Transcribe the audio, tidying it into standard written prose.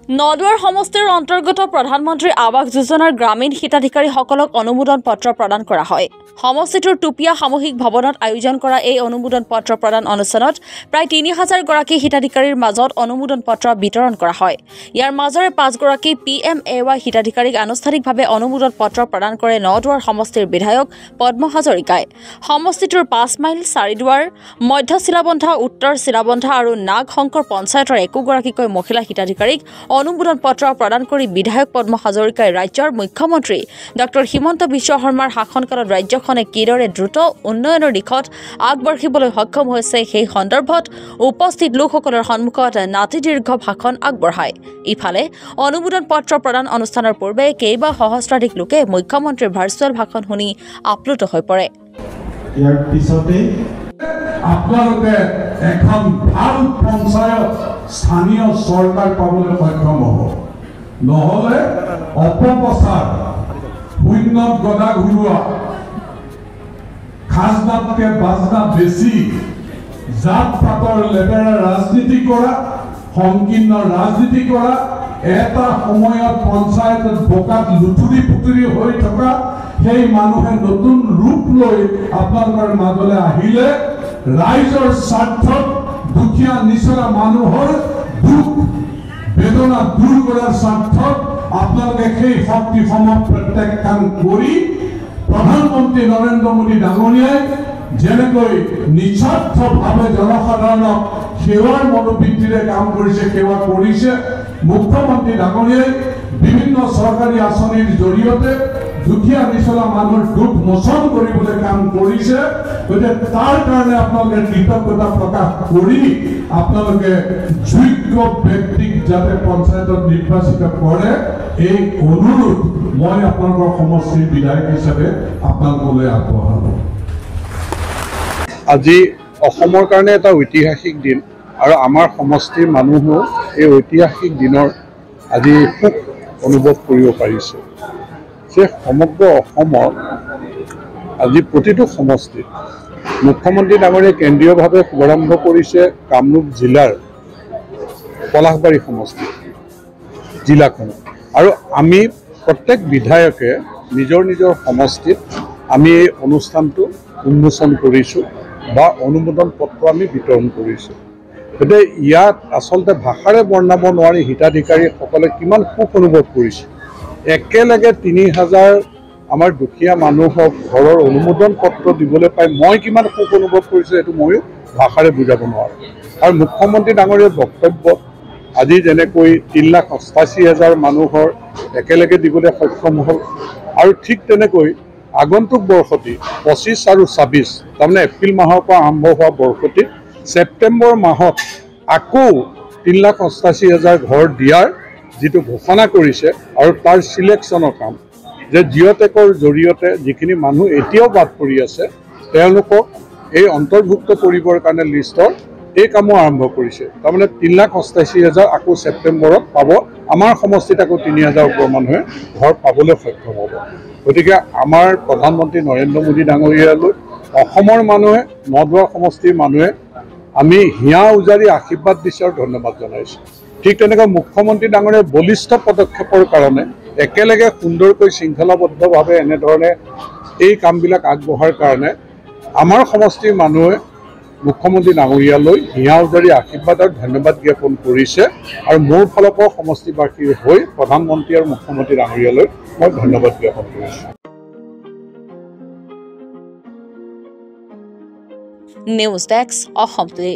নদুৱাৰ সমষ্টিৰ অন্তৰ্গত প্ৰধানমন্ত্ৰী আৱাস যোজনাৰ গ্ৰামীণ হিতাধিকাৰীসকলক অনুমোদন পত্ৰ প্ৰদান কৰা হয়। সমষ্টিটোৰ টুপিয়া সামূহিক ভৱনত আয়োজন কৰা এই অনুমোদন পত্ৰ প্ৰদান অনুষ্ঠানত প্ৰায় ৩,০০০ গৰাকী হিতাধিকাৰীৰ মাজত অনুমোদন পত্ৰ বিতৰণ কৰা হয়। ইয়াৰ মাজৰে ৫ গৰাকী PMAY হিতাধিকাৰীক আনুষ্ঠানিকভাৱে অনুমোদন পত্ৰ প্ৰদান কৰে নদুৱাৰ সমষ্টিৰ বিধায়ক পদ্ম হাজৰিকাই। সমষ্টিটোৰ ৫ মাইল, চাৰিদুৱাৰ, মধ্য চিলাবন্ধা, উত্তৰ চিলাবন্ধা আৰু নাগ শংকৰ পঞ্চায়তৰ একোগৰাকীকৈ মহিলা হিতাধিকাৰীক অনুমোদন পত্ৰ প্ৰদান কৰি বিধায়ক পদ্ম হাজৰিকাই ৰাজ্যৰ মুখ্যমন্ত্ৰী ডক্টৰ হিমন্ত বিশ্ব শৰ্মাৰ শাসনকালত ৰাজ্যখনে কিদৰে দ্ৰুত উন্নয়নৰ দিশত আগবাঢ়িবলৈ সক্ষম হৈছে সেই সন্দৰ্ভত উপস্থিত লোকসকলৰ সন্মুখত নাতিদীৰ্ঘ ভাষণ আগবঢ়ায়। ইফালে অনুমোদন পত্ৰ প্ৰদান অনুষ্ঠানৰ পূৰ্বে কেইবা সহস্ৰাধিক লোকে মুখ্যমন্ত্ৰীৰ ভাৰ্চুৱেল ভাষণ শুনি আপ্লুত হৈ পৰে। ইয়াৰ পিছতে আপোনালোকে এখন ভাল পঞ্চায়ত স্থানীয় চৰকাৰ পাবলৈ সক্ষম হ'ব। নহ'লে অপপ্ৰচাৰ, শূন্যত গদা ঘূৰোৱা, খাজনাতকে বাজনা বেছি, জাত পাতৰ লেবেৰা ৰাজনীতি কৰা, সংকীৰ্ণ ৰাজনীতি কৰা, এটা সময়ত পঞ্চায়তত বোকাত লুঠুৰি পুতুৰি হৈ থকা সেই মানুহে নতুন ৰূপ লৈ আপোনালোকৰ মাজলৈ আহিলে ৰাইজৰ স্বাৰ্থত দুখীয়া নিচৰা মানুহৰ দুখ বেদনা দূৰ কৰাৰ স্বাৰ্থত আপোনালোকে সেই শক্তিসমূহ প্ৰত্যাখ্যান কৰি প্ৰধানমন্ত্ৰী নৰেন্দ্ৰ মোদী ডাঙৰীয়াই যেনেকৈ নিস্বাৰ্থভাৱে জনসাধাৰণক সেৱাৰ মনোবৃত্তিৰে কাম কৰিছে, সেৱা কৰিছে, মুখ্যমন্ত্ৰী ডাঙৰীয়াই বিভিন্ন চৰকাৰী আঁচনিৰ জৰিয়তে দুখীয়া নিচলা মানুহৰ দুখ মোচন কৰিবলৈ কাম কৰিছে। গতিকে তাৰ কাৰণে আপোনালোকে কৃতজ্ঞতা প্ৰকাশ কৰি আপোনালোকে যোগ্য ব্যক্তিক যাতে পঞ্চায়তত নিৰ্বাচিত কৰে এই অনুৰোধ মই আপোনালোকৰ সমষ্টিৰ বিধায়ক হিচাপে আপোনালোকলৈ আগবঢ়ালো। আজি অসমৰ কাৰণে এটা ঐতিহাসিক দিন আৰু আমাৰ সমষ্টিৰ মানুহো এই ঐতিহাসিক দিনৰ আজি সুখ অনুভৱ কৰিব পাৰিছে যে সমগ্ৰ অসমৰ আজি প্ৰতিটো সমষ্টিত মুখ্যমন্ত্ৰী ডাঙৰীয়াই কেন্দ্ৰীয়ভাৱে শুভাৰম্ভ কৰিছে কামৰূপ জিলাৰ পলাশবাৰী সমষ্টি জিলাখন। আৰু আমি প্ৰত্যেক বিধায়কে নিজৰ নিজৰ সমষ্টিত আমি এই অনুষ্ঠানটো উন্মোচন কৰিছোঁ বা অনুমোদন পত্ৰ আমি বিতৰণ কৰিছোঁ। গতিকে ইয়াত আচলতে ভাষাৰে বৰ্ণাব নোৱাৰি হিতাধিকাৰীসকলে কিমান সুখ অনুভৱ কৰিছে। একেলগে ৩,০০০ আমাৰ দুখীয়া মানুহক ঘৰৰ অনুমোদন পত্ৰ দিবলৈ পাই মই কিমান সুখ অনুভৱ কৰিছোঁ এইটো ময়ো ভাষাৰে বুজাব নোৱাৰোঁ। আৰু মুখ্যমন্ত্ৰী ডাঙৰীয়াৰ বক্তব্যত আজি যেনেকৈ ৩,৮৮,০০০ মানুহৰ একেলগে দিবলৈ সক্ষম হ'ল আৰু ঠিক তেনেকৈ আগন্তুক বৰ্ষটি ২৫ আৰু ২৬ তাৰমানে এপ্ৰিল মাহৰ পৰা আৰম্ভ হোৱা বৰ্ষটিত ছেপ্টেম্বৰ মাহত আকৌ ৩,৮৮,০০০ ঘৰ দিয়াৰ যিটো ঘোষণা কৰিছে আৰু তাৰ চিলেকশ্যনৰ কাম যে জিঅ'টেকৰ জৰিয়তে যিখিনি মানুহ এতিয়াও বাদ পৰি আছে তেওঁলোকক এই অন্তৰ্ভুক্ত কৰিবৰ কাৰণে লিষ্টৰ এই কামো আৰম্ভ কৰিছে। তাৰমানে ৩,৮৮,০০০ আকৌ ছেপ্টেম্বৰত পাব। আমাৰ সমষ্টিত আকৌ ৩,০০০ ওপৰ মানুহে ঘৰ পাবলৈ সক্ষম হ'ব। গতিকে আমাৰ প্ৰধানমন্ত্ৰী নৰেন্দ্ৰ মোদী ডাঙৰীয়ালৈ অসমৰ মানুহে নদুৱাৰ সমষ্টিৰ মানুহে আমি হিয়া উজাৰি আশীৰ্বাদ দিছোঁ আৰু ধন্যবাদ জনাইছোঁ। ঠিক তেনেকৈ মুখ্যমন্ত্ৰী ডাঙৰীয়াৰ বলিষ্ঠ পদক্ষেপৰ কাৰণে একেলগে সুন্দৰকৈ শৃংখলাবদ্ধভাৱে এনেধৰণে এই কামবিলাক আগবঢ়াৰ কাৰণে আমাৰ সমষ্টিৰ মানুহে মুখ্যমন্ত্ৰী ডাঙৰীয়ালৈ হিয়া উজাৰি আশীৰ্বাদ আৰু ধন্যবাদ জ্ঞাপন কৰিছে। আৰু মোৰ ফালৰ পৰা সমষ্টিবাসীৰ হৈ প্ৰধানমন্ত্ৰী আৰু মুখ্যমন্ত্ৰী ডাঙৰীয়ালৈ মই ধন্যবাদ জ্ঞাপন কৰিছোঁ। News desk Assam today.